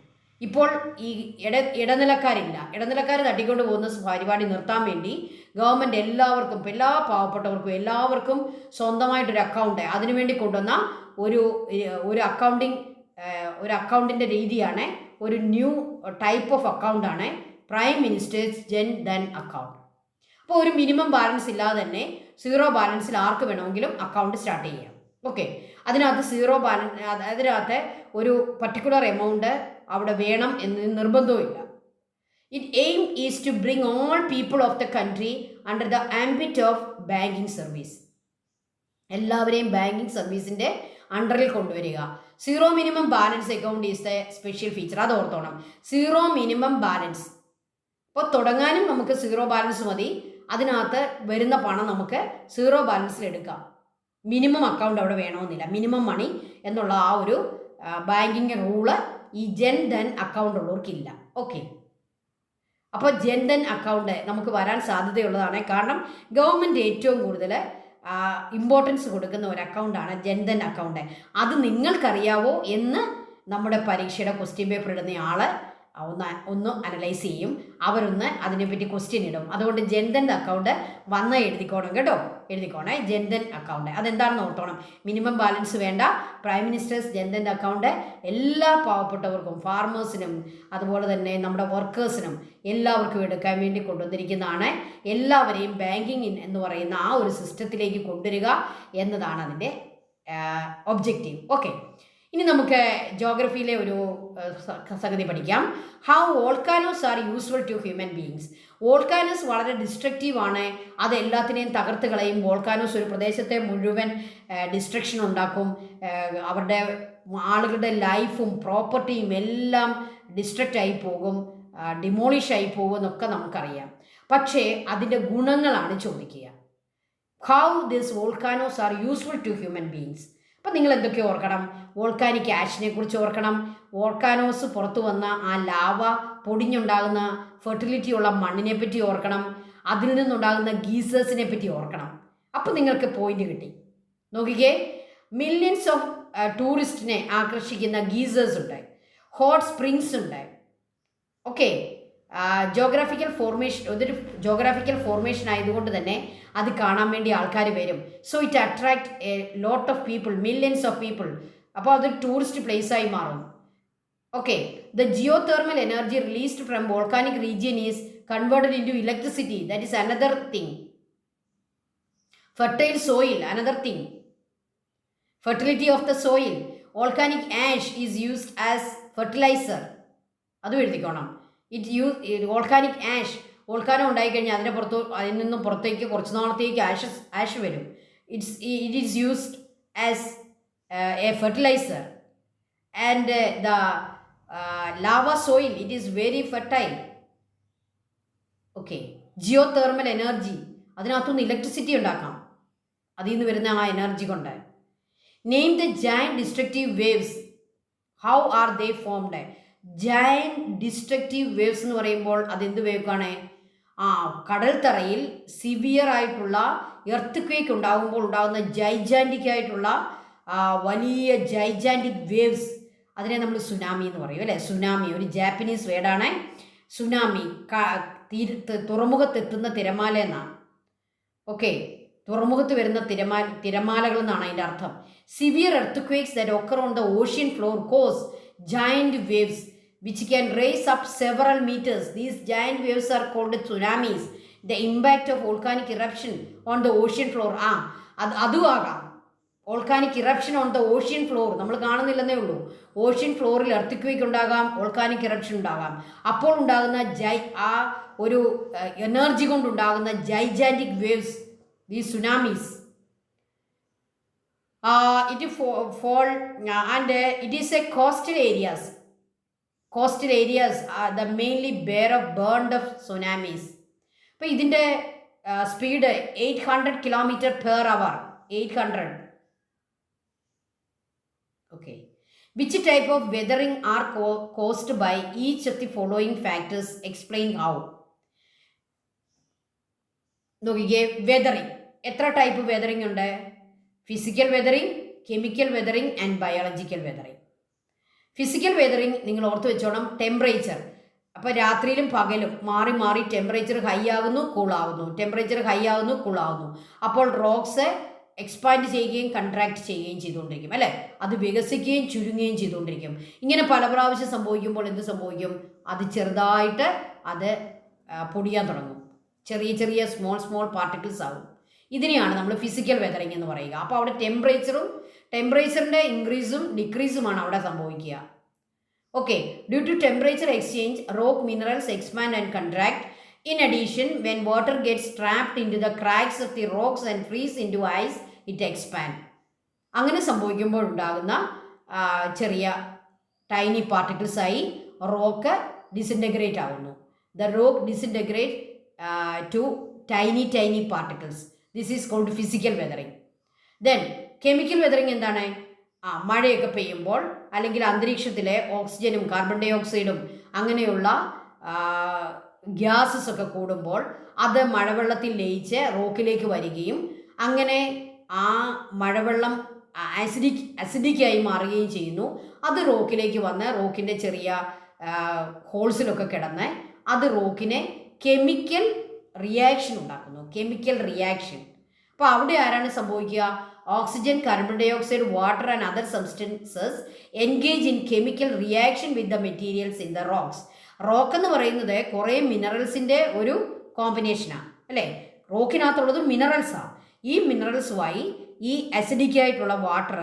ഇപ്പോൾ ഈ ഇടനിലക്കാർ തട്ടിക്കൊണ്ട് പോകുന്ന പരിപാടി നിർത്താൻ വേണ്ടി ഗവൺമെൻറ് എല്ലാവർക്കും, എല്ലാ പാവപ്പെട്ടവർക്കും എല്ലാവർക്കും സ്വന്തമായിട്ടൊരു അക്കൗണ്ട് അതിനുവേണ്ടി കൊണ്ടുവന്ന ഒരു അക്കൗണ്ടിൻ്റെ രീതിയാണ്, ഒരു ന്യൂ ടൈപ്പ് ഓഫ് അക്കൗണ്ടാണ് prime minister's Jan Dhan account. അപ്പോൾ ഒരു മിനിമം ബാലൻസ് ഇല്ലാതെ തന്നെ സീറോ ബാലൻസിൽ ആർക്ക് വേണമെങ്കിലും അക്കൗണ്ട് സ്റ്റാർട്ട് ചെയ്യാം. ഓക്കെ. അതിനകത്ത് ഒരു പർട്ടിക്കുലർ എമൗണ്ട് അവിടെ വേണം എന്ന് നിർബന്ധവുമില്ല. It aim is to bring all people of the country under the ambit of banking service. എല്ലാവരെയും ബാങ്കിങ് സർവീസിൻ്റെ അണ്ടറിൽ കൊണ്ടുവരിക. Zero minimum balance account is the special feature. അത് ഓർത്തോണം. Zero minimum balance. അപ്പോൾ തുടങ്ങാനും നമുക്ക് സീറോ ബാലൻസ് മതി. അതിനകത്ത് വരുന്ന പണം നമുക്ക് സീറോ ബാലൻസിൽ എടുക്കാം. മിനിമം അക്കൗണ്ട് അവിടെ വേണമെന്നില്ല. മിനിമം മണി എന്നുള്ള ആ ഒരു ബാങ്കിങ് റൂള് ഈ ജൻധൻ അക്കൗണ്ട് ഉള്ളവർക്കില്ല. ഓക്കെ, അപ്പോൾ ജൻധൻ അക്കൗണ്ട് നമുക്ക് വരാൻ സാധ്യതയുള്ളതാണ്. കാരണം ഗവൺമെൻറ് ഏറ്റവും കൂടുതൽ ഇമ്പോർട്ടൻസ് കൊടുക്കുന്ന ഒരു അക്കൗണ്ടാണ് ജൻധൻ അക്കൗണ്ട്. അത് നിങ്ങൾക്കറിയാവോ എന്ന് നമ്മുടെ പരീക്ഷയുടെ ക്വസ്റ്റ്യൻ പേപ്പർ ഇടുന്ന ആൾ ഒന്ന് അനലൈസ് ചെയ്യും. അവരൊന്ന് അതിനെപ്പറ്റി ക്വസ്റ്റ്യൻ ഇടും. അതുകൊണ്ട് ജൻധൻ അക്കൗണ്ട് വന്ന് എഴുതിക്കോണം കേട്ടോ, എഴുതിക്കോണേ. ജൻധൻ അക്കൗണ്ട് അതെന്താണെന്ന് ഓർത്തോണം. മിനിമം ബാലൻസ് വേണ്ട. പ്രൈം മിനിസ്റ്റേഴ്സ് ജൻധൻ അക്കൗണ്ട് എല്ലാ പാവപ്പെട്ടവർക്കും, ഫാർമേഴ്സിനും അതുപോലെ തന്നെ നമ്മുടെ വർക്കേഴ്സിനും എല്ലാവർക്കും എടുക്കാൻ വേണ്ടി കൊണ്ടുവന്നിരിക്കുന്നതാണ്. എല്ലാവരെയും ബാങ്കിങ് എന്ന് പറയുന്ന ആ ഒരു സിസ്റ്റത്തിലേക്ക് കൊണ്ടുവരിക എന്നതാണ് അതിൻ്റെ ഒബ്ജക്റ്റീവ്. ഓക്കെ, ഇനി നമുക്ക് ജോഗ്രഫിയിലെ ഒരു സംഗതി പഠിക്കാം. How volcanoes are useful to human beings. Volcanoes വളരെ ഡിസ്ട്രക്റ്റീവ് ആണ്. അത് എല്ലാത്തിനെയും തകർത്ത് കളയും. വോൾക്കാനോസ് ഒരു പ്രദേശത്തെ മുഴുവൻ ഡിസ്ട്രക്ഷൻ ഉണ്ടാക്കും. അവരുടെ ആളുകളുടെ ലൈഫും പ്രോപ്പർട്ടിയും എല്ലാം ഡിസ്ട്രക്റ്റ് ആയി പോകും, ഡിമോളിഷ് ആയി പോകും എന്നൊക്കെ നമുക്കറിയാം. പക്ഷേ അതിൻ്റെ ഗുണങ്ങളാണ് ചോദിക്കുക. How this volcanoes are useful to human beings. അപ്പം നിങ്ങൾ എന്തൊക്കെ ഓർക്കണം? വോൾക്കാനിക് ആഷിനെ കുറിച്ച് ഓർക്കണം. വോൾക്കാനോസ് പുറത്തു വന്ന ആ ലാവ പൊടിഞ്ഞുണ്ടാകുന്ന ഫെർട്ടിലിറ്റി ഉള്ള മണ്ണിനെ പറ്റി ഓർക്കണം. അതിൽ നിന്നുണ്ടാകുന്ന ഗീസേഴ്സിനെ പറ്റി ഓർക്കണം. അപ്പം നിങ്ങൾക്ക് പോയിന്റ് കിട്ടി. നോക്കിക്കേ, മില്യൺസ് ഓഫ് ടൂറിസ്റ്റിനെ ആകർഷിക്കുന്ന ഗീസേഴ്സ് ഉണ്ട്, ഹോട്ട് സ്പ്രിങ്സ് ഉണ്ട്. ഓക്കെ, ജോഗ്രാഫിക്കൽ ഫോർമേഷൻ, ഇതൊരു ജോഗ്രാഫിക്കൽ ഫോർമേഷൻ ആയതുകൊണ്ട് തന്നെ അത് കാണാൻ വേണ്ടി ആൾക്കാർ വരും. So it attract a lot of people, millions of people. അപ്പോൾ അതൊരു ടൂറിസ്റ്റ് പ്ലേസായി മാറും. Okay, the geothermal energy released from volcanic region is converted in to electricity. That is another thing. Fertile soil, another thing. Fertility of the soil. Volcanic ash is used as fertiliser. അതും എഴുതിക്കോണം. Volcanic ash, volcano ഉണ്ടായിക്കഴിഞ്ഞാൽ അതിൽ നിന്നും പുറത്തേക്ക് കുറച്ച് നാളത്തേക്ക് ash വരും. It is used as a fertiliser. And the lava soil, it is very fertile. Okay, geothermal energy, അതിനകത്തുനിന്ന് ഇലക്ട്രിസിറ്റി ഉണ്ടാക്കാം അതിൽ നിന്ന് വരുന്ന ആ എനർജി കൊണ്ട്. Name the giant destructive waves. How are they formed? Giant destructive waves എന്ന് പറയുമ്പോൾ അതെന്ത് വേവാണ്? കടൽ തറയിൽ സിവിയർ ആയിട്ടുള്ള എർത്ത് ക്വേക്ക് ഉണ്ടാകുമ്പോൾ ഉണ്ടാകുന്ന ജൈജാൻറ്റിക് ആയിട്ടുള്ള വലിയ ജൈജാൻറ്റിക് വേവ്സ്, അതിനെ നമ്മൾ സുനാമി എന്ന് പറയും അല്ലേ? സുനാമി ഒരു ജാപ്പനീസ് വേർഡാണ്. സുനാമി തുറമുഖത്തെത്തുന്ന തിരമാല എന്നാണ്. ഓക്കെ, തുറമുഖത്ത് വരുന്ന തിരമാലകൾ എന്നാണ് അതിൻ്റെ അർത്ഥം. Severe earthquakes that occur on the ocean floor cause giant waves which can raise up several meters. These giant waves are called tsunamis. The impact of volcanic eruption on the ocean floor. അതും ആകാം. Volcanic eruption on the ocean floor നമ്മൾ കാണുന്നില്ലെന്നേ ഉള്ളൂ. Ocean ഫ്ലോറിൽ എർത്തിക്വേക്ക് ഉണ്ടാകാം, volcanic eruption ഉണ്ടാകാം. അപ്പോൾ ഉണ്ടാകുന്ന ആ ഒരു എനർജി കൊണ്ടുണ്ടാകുന്ന gigantic waves, these സുനാമീസ്. It fall and it is a coastal areas. Coastal areas are the mainly bear of burned of tsunamis. അപ്പോൾ ഇതിൻ്റെ speed 800 km/h. 800. Okay. Which type of weathering are caused by each of the following factors? Explain how. നോക്കിക്കേ, weathering. എത്ര type weathering ഉണ്ട്? Physical weathering, chemical weathering and biological weathering. Physical weathering നിങ്ങൾ ഓർത്ത് വെച്ചോണം. Temperature, അപ്പോൾ രാത്രിയിലും പകലും മാറി മാറി ടെമ്പറേച്ചർ ഹൈ ആകുന്നു, കൂളാകുന്നു, ടെമ്പറേച്ചർ ഹൈ ആകുന്നു, കൂളാകുന്നു. അപ്പോൾ റോക്സ് എക്സ്പാൻഡ് ചെയ്യുകയും കൺട്രാക്ട് ചെയ്യുകയും ചെയ്തുകൊണ്ടിരിക്കും അല്ലേ? അത് വികസിക്കുകയും ചുരുങ്ങുകയും ചെയ്തുകൊണ്ടിരിക്കും. ഇങ്ങനെ പല പ്രാവശ്യം സംഭവിക്കുമ്പോൾ എന്ത് സംഭവിക്കും? അത് ചെറുതായിട്ട് അത് പൊടിയാൻ തുടങ്ങും. ചെറിയ ചെറിയ സ്മോൾ പാർട്ടിക്കിൾസ് ആകും. ഇതിനെയാണ് നമ്മൾ ഫിസിക്കൽ വെതറിങ് എന്ന് പറയുക. അപ്പോൾ അവിടെ ടെമ്പറേച്ചറിൻ്റെ ഇൻക്രീസും ഡിക്രീസുമാണ് അവിടെ സംഭവിക്കുക. Okay, due to temperature exchange rock minerals expand and contract. In addition, when water gets trapped into the cracks of the rocks and freeze into ice, it expands. അങ്ങനെ സംഭവിക്കുമ്പോൾ ഉണ്ടാകുന്ന ചെറിയ ടൈനി പാർട്ടിക്കിൾസായി റോക്ക് ഡിസിൻറ്റഗ്രേറ്റ് ആകുന്നു. The rock disintegrate to tiny particles. This is called physical weathering. Then chemical weathering എന്താണ്? മഴയൊക്കെ പെയ്യുമ്പോൾ അല്ലെങ്കിൽ അന്തരീക്ഷത്തിലെ ഓക്സിജനും കാർബൺ ഡൈ ഓക്സൈഡും അങ്ങനെയുള്ള ഗ്യാസസ് ഒക്കെ കൂടുമ്പോൾ അത് മഴവെള്ളത്തിൽ ലയിച്ച് റോക്കിലേക്ക് വരികയും അങ്ങനെ ആ മഴവെള്ളം അസിഡിക്കായി മാറുകയും ചെയ്യുന്നു. അത് റോക്കിലേക്ക് വന്ന് റോക്കിൻ്റെ ചെറിയ ഹോൾസിലൊക്കെ കിടന്ന് അത് റോക്കിനെ കെമിക്കൽ റിയാക്ഷൻ ഉണ്ടാക്കുന്നു. Chemical reaction. അപ്പോൾ അവിടെ ആരാണ് സംഭവിക്കുക? Oxygen, carbon dioxide, water and other substances engage in chemical reaction with the materials in the rocks. Rock എന്ന് പറയുന്നത് കുറേ മിനറൽസിൻ്റെ ഒരു കോമ്പിനേഷനാണ് അല്ലേ? റോക്കിനകത്തുള്ളത് മിനറൽസാണ്. ഈ മിനറൽസുമായി ഈ അസിഡിക് ആയിട്ടുള്ള വാട്ടർ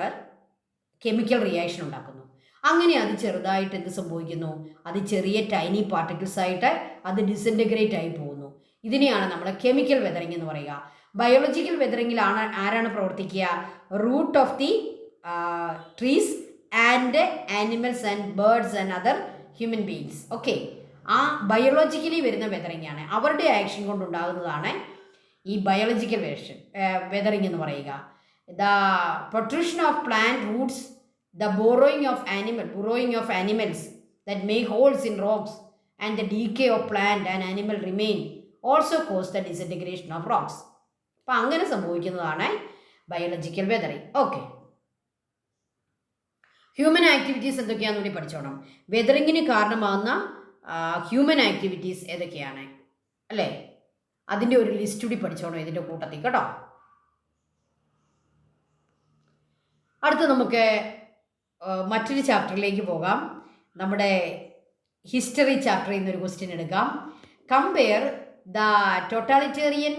കെമിക്കൽ റിയാക്ഷൻ ഉണ്ടാക്കുന്നു. അങ്ങനെ അത് ചെറുതായിട്ട് എന്ത് സംഭവിക്കുന്നു? അത് ചെറിയ ടൈനി പാർട്ടിക്കിൾസ് ആയിട്ട് അത് ഡിസിൻറ്റഗ്രേറ്റ് ആയി പോകുന്നു. ഇതിനെയാണ് നമ്മൾ കെമിക്കൽ വെതറിങ് എന്ന് പറയുക. ബയോളജിക്കൽ വെതറിങ്ങിലാണ് ആരാണ് പ്രവർത്തിക്കുക? Root of the trees and animals and birds and other human beings. Okay, ആ ബയോളജിക്കലി വരുന്ന വെതറിങ് ആണ്. അവരുടെ ആക്ഷൻ കൊണ്ടുണ്ടാകുന്നതാണ് ഈ ബയോളജിക്കൽ വെതറിങ് എന്ന് പറയുക. The protrusion of plant roots, the burrowing of animals that make holes in rocks and the decay of plant and animal remain also cause the disintegration of rocks. അപ്പോൾ അങ്ങനെ സംഭവിക്കുന്നതാണ് biological weathering. Okay, human activities എന്തൊക്കെയാണെന്ന് കൂടി പഠിച്ചോണം. വെതറിങ്ങിന് കാരണമാകുന്ന human activities ഏതൊക്കെയാണ് അല്ലേ? അതിൻ്റെ ഒരു ലിസ്റ്റ് കൂടി പഠിച്ചോണം ഇതിൻ്റെ കൂട്ടത്തിൽ കേട്ടോ. അടുത്ത് നമുക്ക് മറ്റൊരു ചാപ്റ്ററിലേക്ക് പോകാം. നമ്മുടെ ഹിസ്റ്ററി ചാപ്റ്ററിൽ നിന്നൊരു ക്വസ്റ്റ്യൻ എടുക്കാം. Compare the totalitarian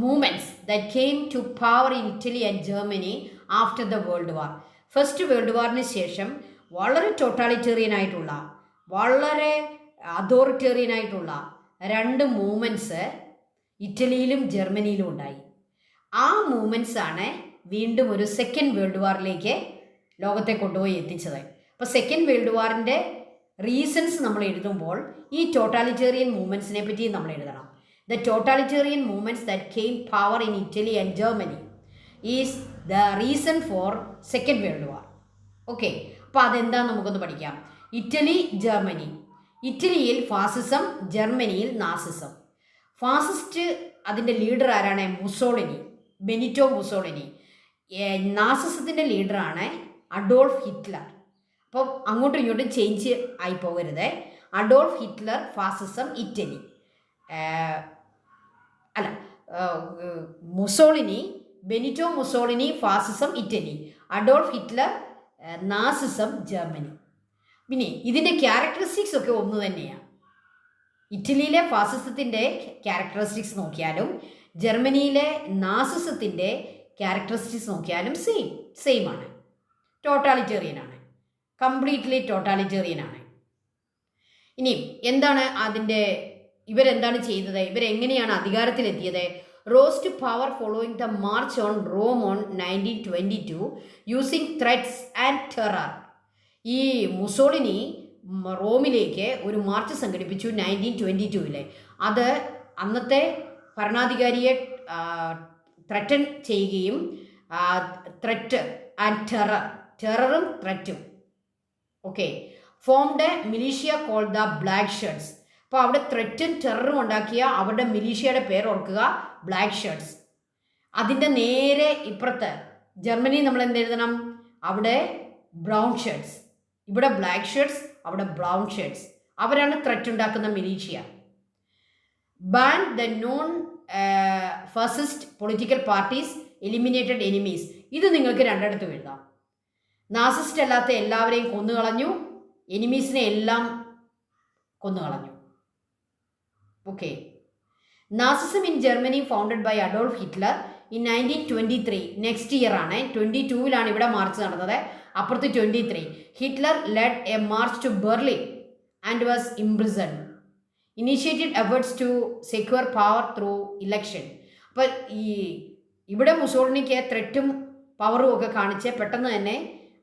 movements that came to power in Italy and Germany after the world war. First world വാറിന് ശേഷം വളരെ ടോട്ടാലിറ്റേറിയൻ ആയിട്ടുള്ള, വളരെ അതോറിറ്റേറിയൻ ആയിട്ടുള്ള രണ്ട് മൂവ്മെൻറ്റ്സ് ഇറ്റലിയിലും ജർമ്മനിയിലും ഉണ്ടായി. ആ മൂവ്മെൻറ്റ്സാണ് വീണ്ടും ഒരു സെക്കൻഡ് വേൾഡ് വാറിലേക്ക് ലോകത്തെ കൊണ്ടുപോയി എത്തിച്ചത്. അപ്പോൾ സെക്കൻഡ് വേൾഡ് വാറിൻ്റെ റീസൺസ് നമ്മൾ എഴുതുമ്പോൾ ഈ ടോട്ടാലിറ്റേറിയൻ മൂവ്മെൻറ്റ്സിനെ പറ്റി നമ്മൾ എഴുതണം. The totalitarian movements that came power in Italy and Germany is the reason for second world war. Okay, അപ്പോൾ അതെന്താണെന്ന് നമുക്കൊന്ന് പഠിക്കാം. Italy, Germany. ഇറ്റലിയിൽ ഫാസിസം, ജർമ്മനിയിൽ നാസിസം. ഫാസിസ്റ്റ് അതിൻ്റെ ലീഡർ ആരാണ്? Mussolini, Benito Mussolini. നാസിസത്തിൻ്റെ ലീഡറാണ് അഡോൾഫ് ഹിറ്റ്ലർ. അപ്പോൾ അങ്ങോട്ടും ഇങ്ങോട്ടും ചേഞ്ച് ആയി പോകരുത്. അഡോൾഫ് ഹിറ്റ്ലർ ഫാസിസം ഇറ്റലി, അല്ല Mussolini, Benito Mussolini fascism Italy, Adolf Hitler Nazism Germany. പിന്നെ ഇതിൻ്റെ ക്യാരക്ടറിസ്റ്റിക്സ് ഒക്കെ ഒന്ന് തന്നെയാണ്. ഇറ്റലിയിലെ ഫാസിസത്തിൻ്റെ ക്യാരക്ടറിസ്റ്റിക്സ് നോക്കിയാലും ജർമ്മനിയിലെ നാസിസത്തിൻ്റെ ക്യാരക്ടറിസ്റ്റിക്സ് നോക്കിയാലും സെയിം ആണ്. ടോട്ടാലിറ്റേറിയൻ ആണ്, കംപ്ലീറ്റ്ലി ടോട്ടാലിറ്റേറിയൻ ആണ്. ഇനി എന്താണ് ഇവരെന്താണ് ചെയ്തത്? ഇവരെങ്ങനെയാണ് അധികാരത്തിലെത്തിയത്? Rose to power following the march on Rome on 1922 using threats and terror. ഈ മുസോളിനി റോമിലേക്ക് ഒരു മാർച്ച് സംഘടിപ്പിച്ചു 1922. അത് അന്നത്തെ ഭരണാധികാരിയെ ത്രട്ടൺ ചെയ്യുകയും, ത്രെറ്റ് ആൻഡ് ടെററും ത്രെറ്റും. Okay, formed a militia call the black shirts. അപ്പോൾ അവിടെ ത്രെറ്റും ടെററും ഉണ്ടാക്കിയ അവരുടെ മിലീഷ്യയുടെ പേര് ഓർക്കുക, ബ്ലാക്ക് ഷർട്ട്സ്. അതിൻ്റെ നേരെ ഇപ്പുറത്ത് ജർമ്മനി നമ്മൾ എന്തെഴുതണം? അവിടെ ബ്രൗൺ ഷർട്ട്സ്. ഇവിടെ ബ്ലാക്ക് ഷർട്ട്സ്, അവിടെ ബ്രൗൺ ഷർട്ട്സ്. അവരാണ് ത്രെറ്റ് ഉണ്ടാക്കുന്ന militia. Ban the non fascist political parties, eliminated enemies. ഇത് നിങ്ങൾക്ക് രണ്ടിടത്തും എഴുതാം. നാസിസ്റ്റ് അല്ലാത്ത എല്ലാവരെയും കൊന്നുകളഞ്ഞു, എനിമീസിനെ എല്ലാം കൊന്നുകളഞ്ഞു. Okay, Nazism in Germany founded by Adolf Hitler in 1923. Next year ആണ്, 22-ലാണ് ഇവിടെ മാർച്ച് നടന്നത്. അപ്പുറത്ത് 23. Hitler led a march to Berlin and was imprisoned. Initiated efforts to secure power through election. അപ്പോൾ ഈ ഇവിടെ മുസോളിനിക്ക് ത്രെറ്റും പവറും ഒക്കെ കാണിച്ച് പെട്ടെന്ന് തന്നെ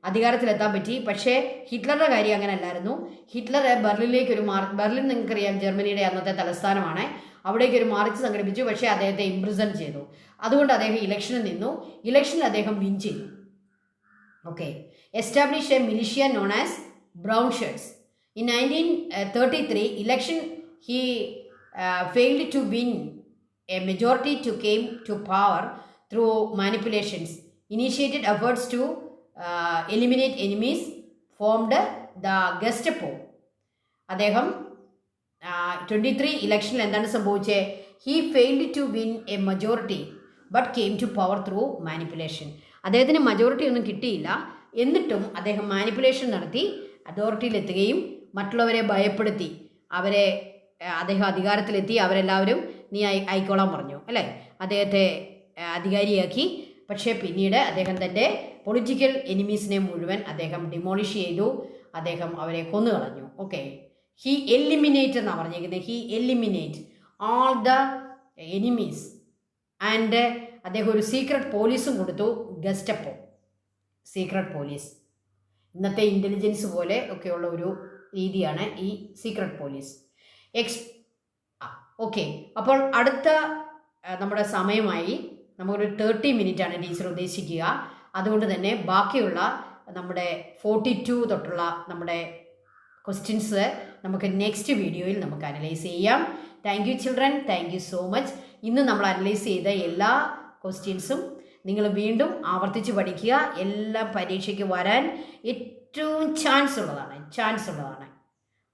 അധികാരത്തിലെത്താൻ പറ്റി. പക്ഷേ ഹിറ്റ്ലറുടെ കാര്യം അങ്ങനെ അല്ലായിരുന്നു. ഹിറ്റ്ലർ ബെർലിനിലേക്ക് ബെർലിൻ നിങ്ങൾക്കറിയാം ജർമ്മനിയുടെ അന്നത്തെ തലസ്ഥാനമാണ്. അവിടേക്ക് ഒരു മാർച്ച് സംഘടിപ്പിച്ചു. പക്ഷേ അദ്ദേഹത്തെ ഇംപ്രിസൺ ചെയ്തു. അതുകൊണ്ട് അദ്ദേഹം ഇലക്ഷനിൽ നിന്നു. ഇലക്ഷനിൽ അദ്ദേഹം വിൻ ചെയ്തു. Okay. Establish A militia known as brown shirts. In 1933 election he failed to win a majority to came to power through manipulations, initiated efforts to eliminate enemies, formed the Gestapo. അദ്ദേഹം 23 ഇലക്ഷനിൽ എന്താണ് സംഭവിച്ചത്? He failed to win a majority but came to power through manipulation. അദ്ദേഹത്തിന് majority ഒന്നും കിട്ടിയില്ല. എന്നിട്ടും അദ്ദേഹം manipulation നടത്തി അതോറിറ്റിയിലെത്തുകയും മറ്റുള്ളവരെ ഭയപ്പെടുത്തി അദ്ദേഹം അധികാരത്തിലെത്തി. അവരെല്ലാവരും നീ ആയിക്കോളാൻ പറഞ്ഞു അല്ലേ, അദ്ദേഹത്തെ അധികാരിയാക്കി. പക്ഷേ പിന്നീട് അദ്ദേഹം തൻ്റെ പൊളിറ്റിക്കൽ എനിമീസിനെ മുഴുവൻ അദ്ദേഹം ഡിമോളിഷ് ചെയ്തു. അദ്ദേഹം അവരെ കൊന്നുകളഞ്ഞു. ഓക്കെ. ഹി എലിമിനേറ്റ് എന്നാണ് പറഞ്ഞിരിക്കുന്നത്. He eliminate all the enemies. And അദ്ദേഹം ഒരു സീക്രട്ട് പോലീസും കൊടുത്തു, ഗസ്റ്റപ്പോ സീക്രട്ട് പോലീസ്. ഇന്നത്തെ ഇൻ്റലിജൻസ് പോലെ ഒക്കെയുള്ള ഒരു രീതിയാണ് ഈ സീക്രട്ട് പോലീസ്. ഓക്കെ. അപ്പോൾ അടുത്ത നമ്മുടെ സമയമായി നമുക്കൊരു 30 മിനിറ്റാണ് ടീച്ചർ ഉദ്ദേശിക്കുക. അതുകൊണ്ട് തന്നെ ബാക്കിയുള്ള നമ്മുടെ 42 തൊട്ടുള്ള നമ്മുടെ ക്വസ്റ്റ്യൻസ് നമുക്ക് നെക്സ്റ്റ് വീഡിയോയിൽ നമുക്ക് അനലൈസ് ചെയ്യാം. Thank you children, thank you so much. ഇന്ന് നമ്മൾ അനലൈസ് ചെയ്ത എല്ലാ ക്വസ്റ്റ്യൻസും നിങ്ങൾ വീണ്ടും ആവർത്തിച്ച് പഠിക്കുക. എല്ലാം പരീക്ഷയ്ക്ക് വരാൻ ഏറ്റവും ചാൻസ് ഉള്ളതാണ്.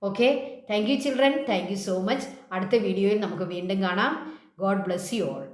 Okay. Thank you children, thank you so much. അടുത്ത വീഡിയോയിൽ നമുക്ക് വീണ്ടും കാണാം. God bless you all.